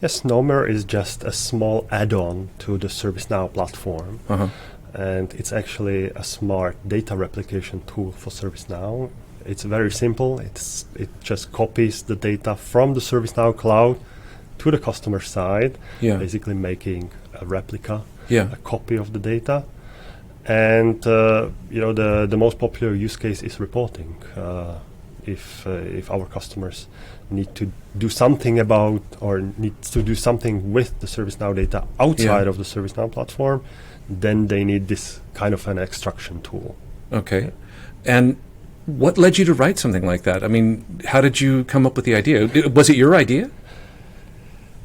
Yes, SNOWMIRROR is just a small add-on to the ServiceNow platform. And it's actually a smart data replication tool for ServiceNow. It's very simple. It just copies the data from the ServiceNow cloud to the customer side, basically making a replica, a copy of the data. And the most popular use case is reporting. If our customers need to do something about or need to do something with the ServiceNow data outside of the ServiceNow platform, then they need this kind of an extraction tool. Okay. And what led you to write something like that? I mean, how did you come up with the idea? Was it your idea?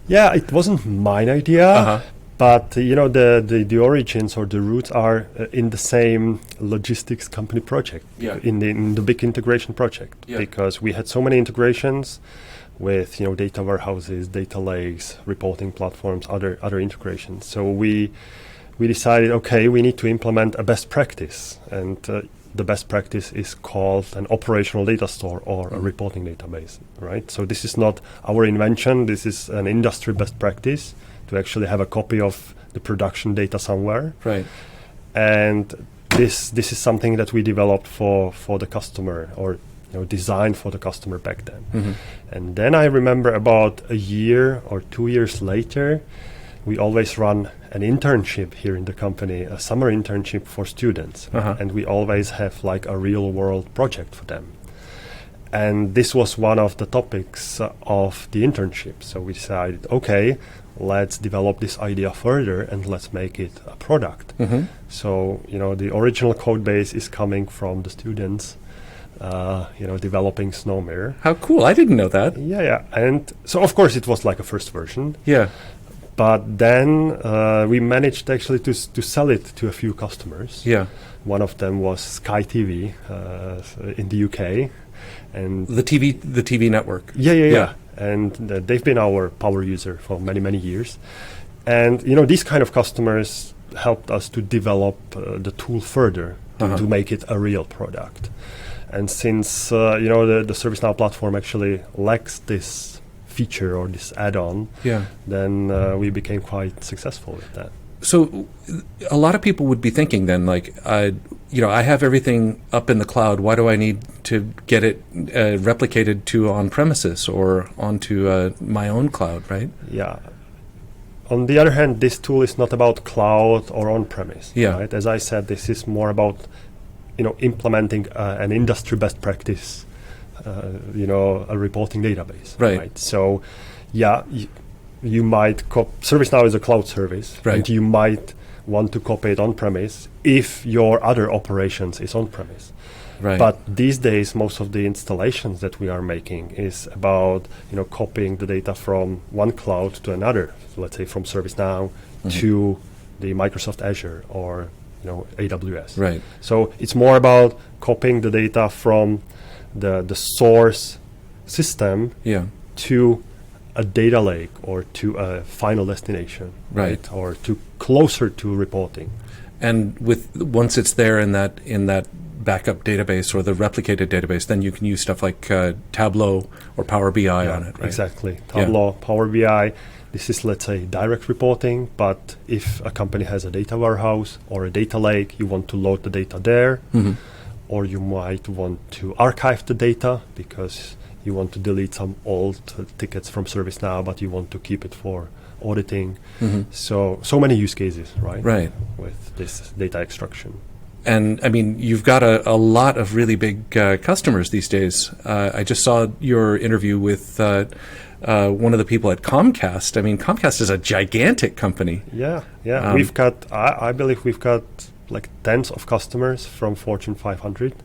Yeah, it wasn't mine idea. But the origins or the roots are in the same logistics company project, in the big integration project, because we had so many integrations with data warehouses, data lakes, reporting platforms, other integrations. So we decided, okay, we need to implement a best practice, and the best practice is called an operational data store or a reporting database, right? So this is not our invention. This is an industry best practice to actually have a copy of the production data somewhere. Right. And this is something that we developed for the customer, or designed for the customer back then. And then I remember about a year or 2 years later, we always run an internship here in the company, a summer internship for students. And we always have like a real world project for them. And this was one of the topics of the internship. So we decided, okay, let's develop this idea further and let's make it a product. So, the original code base is coming from the students, developing SNOWMIRROR. How cool. I didn't know that. Yeah. And so, of course, it was like a first version. Yeah. But then we managed actually to sell it to a few customers. Yeah. One of them was Sky TV in the UK. And the TV network. Yeah. And they've been our power user for many years. And these kind of customers helped us to develop the tool further to make it a real product. And since the ServiceNow platform actually lacks this feature or this add-on, then we became quite successful with that. So a lot of people would be thinking then, like, I have everything up in the cloud. Why do I need to get it replicated to on-premises or onto my own cloud, right? Yeah. On the other hand, this tool is not about cloud or on-premise. Right? As I said, this is more about implementing an industry best practice, a reporting database. Right? So, you might ServiceNow is a cloud service, and you might want to copy it on-premise if your other operations is on-premise. Right. But these days, most of the installations that we are making is about copying the data from one cloud to another. So let's say from ServiceNow to the Microsoft Azure or AWS. Right. So it's more about copying the data from the source system to a data lake or to a final destination, right? Or to closer to reporting. And once it's there in that backup database or the replicated database, then you can use stuff like Tableau or Power BI on it, right? Exactly. Tableau, Power BI. This is, let's say, direct reporting, but if a company has a data warehouse or a data lake, you want to load the data there, or you might want to archive the data because you want to delete some old tickets from ServiceNow, but you want to keep it for auditing. So many use cases, right? Right. With this data extraction. And I mean, you've got a lot of really big customers these days. I just saw your interview with one of the people at Comcast. I mean, Comcast is a gigantic company. Yeah. We've got, I believe we've got like tens of customers from Fortune 500.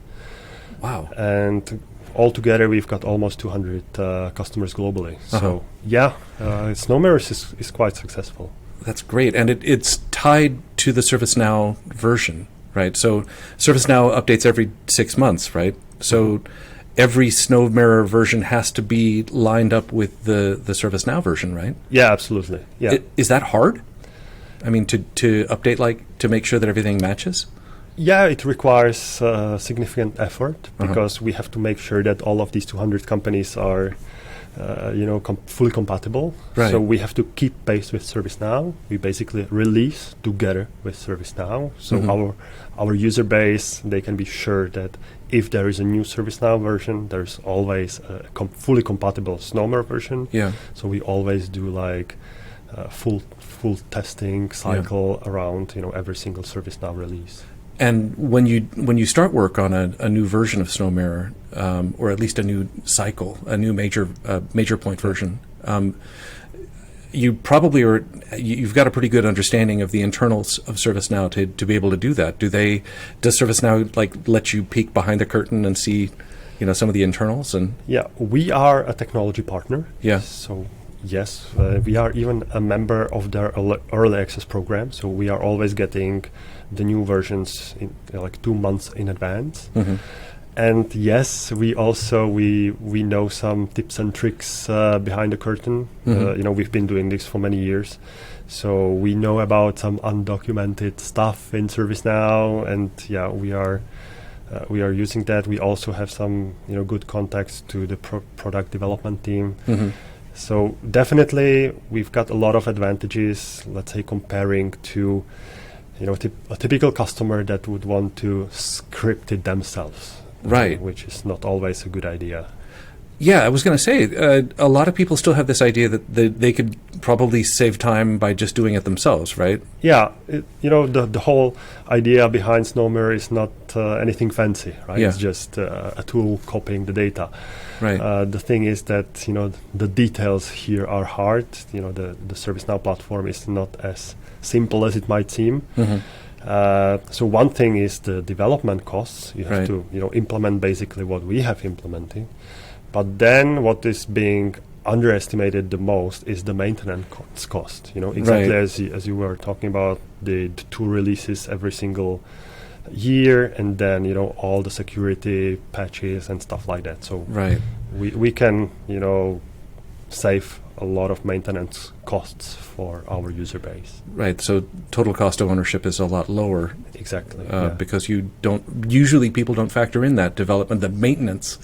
Wow. And altogether, we've got almost 200 customers globally. So, SNOWMIRROR is quite successful. That's great. And it's tied to the ServiceNow version, right? So ServiceNow updates every 6 months, right? So every SNOWMIRROR version has to be lined up with the ServiceNow version, right? Yeah, absolutely. Yeah. Is that hard? I mean, to update, to make sure that everything matches? Yeah, it requires significant effort because we have to make sure that all of these 200 companies are fully compatible. Right. So we have to keep pace with ServiceNow. We basically release together with ServiceNow. So our user base, they can be sure that if there is a new ServiceNow version, there's always a fully compatible SNOWMIRROR version. Yeah. So we always do like full testing cycle around every single ServiceNow release. And when you start work on a new version of SNOWMIRROR, or at least a new cycle, a new major point version, you probably you've got a pretty good understanding of the internals of ServiceNow to be able to do that. Does ServiceNow let you peek behind the curtain and see some of the internals? And yeah, we are a technology partner. Yeah. So yes, we are even a member of their early access program. So we are always getting the new versions in 2 months in advance. And yes, we know some tips and tricks behind the curtain. We've been doing this for many years, so we know about some undocumented stuff in ServiceNow, and yeah, we are using that. We also have some good contacts to the product development team. So definitely, we've got a lot of advantages. Let's say comparing to a typical customer that would want to script it themselves. Right. Which is not always a good idea. Yeah, I was going to say, a lot of people still have this idea that they could probably save time by just doing it themselves, right? Yeah, the whole idea behind SNOWMIRROR is not anything fancy, right? Yeah. It's just a tool copying the data. Right. The thing is that, the details here are hard. The ServiceNow platform is not as simple as it might seem. So one thing is the development costs. You have to implement basically what we have implementing. But then what is being underestimated the most is the maintenance cost. Exactly as you were talking about the 2 releases every single year, and then all the security patches and stuff like that. So we can save a lot of maintenance costs for our user base. Right. So total cost of ownership is a lot lower. Exactly. Because people don't factor in that development, the maintenance.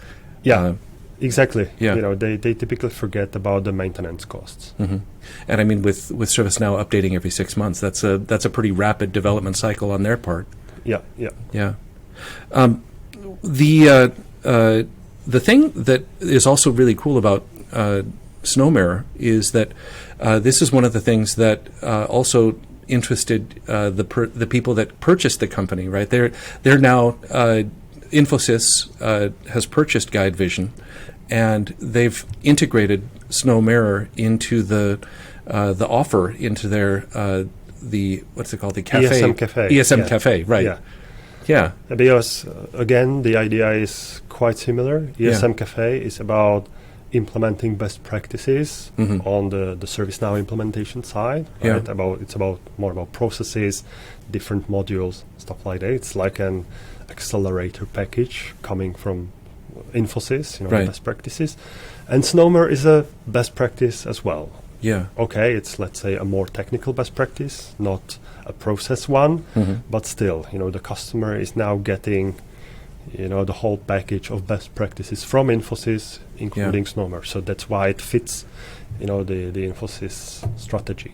Exactly. Yeah. They typically forget about the maintenance costs. And I mean, with ServiceNow updating every 6 months, that's a pretty rapid development cycle on their part. Yeah. The thing that is also really cool about SNOWMIRROR is that this is one of the things that also interested the people that purchased the company. Right? They're now Infosys has purchased GuideVision, and they've integrated SNOWMIRROR into the offer, into their what's it called, the cafe, ESM Cafe. ESM Cafe, right? Yeah. Because again, the idea is quite similar. ESM Cafe is about implementing best practices on the ServiceNow implementation side. Right? It's more about processes, different modules, stuff like that. It's like an accelerator package coming from Infosys, the best practices. And SNOWMIRROR is a best practice as well. Yeah. Okay, it's, let's say, a more technical best practice, not a process one, but still, the customer is now getting, the whole package of best practices from Infosys, including SNOWMIRROR. So that's why it fits, the Infosys strategy.